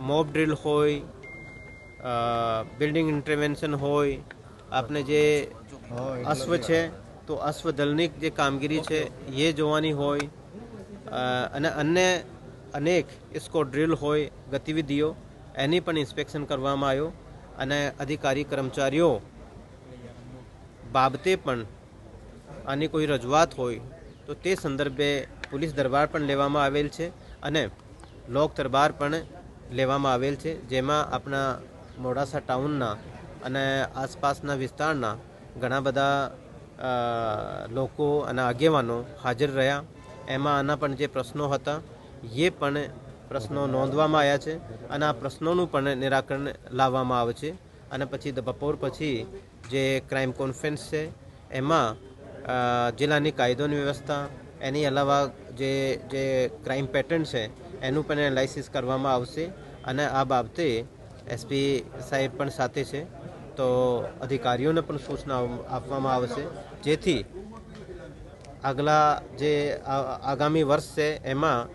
Mob drill હોય, building intervention હોય, આપણે જે અશ્વ છે તો અશ્વ દળની જે કામગીરી છે એ જોવાની હોય, અને અન્ય અનેક ઇસ્કો ડ્રિલ હોય ગતિવિધિઓ એની પણ ઇન્સ્પેક્શન કરવામાં આવ્યો અને અધિકારી કર્મચારીઓ બાબતે પણ આની કોઈ રજૂઆત હોય તો તે સંદર્ભે પોલીસ દરબાર પણ લેવામાં આવેલ છે અને લોક દરબાર પણ લેવામાં આવેલ છે, જેમાં આપણા મોડાસા ટાઉનના અને આસપાસના વિસ્તારના ઘણા બધા લોકો અને આગેવાનો હાજર રહ્યા. એમાં આના પણ જે પ્રશ્નો હતા એ પણ પ્રશ્નો નોંધવામાં આવ્યા છે અને આ પ્રશ્નોનું પણ નિરાકરણ લાવવામાં આવે છે. અને પછી બપોર પછી જે ક્રાઇમ કોન્ફરન્સ છે એમાં જિલ્લાની કાયદોની વ્યવસ્થા એની અલાવા જે ક્રાઇમ પેટર્ન છે એનું પણ એનાલિસિસ કરવામાં આવશે અને આ બાબતે એસપી સાહેબ પણ સાથે છે તો અધિકારીઓને પણ સૂચના આપવામાં આવશે જેથી આગલા જે આગામી વર્ષ છે એમાં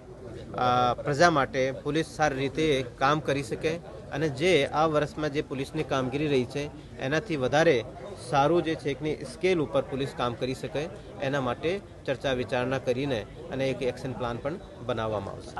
પ્રજા માટે પોલીસ સારી રીતે કામ કરી શકે અને જે આ વર્ષમાં જે પોલીસની કામગીરી રહી છે એનાથી વધારે સારું જે છે એકની સ્કેલ ઉપર પોલીસ કામ કરી શકે એના માટે ચર્ચા વિચારણા કરીને અને એક એક્શન પ્લાન પણ બનાવવામાં આવશે.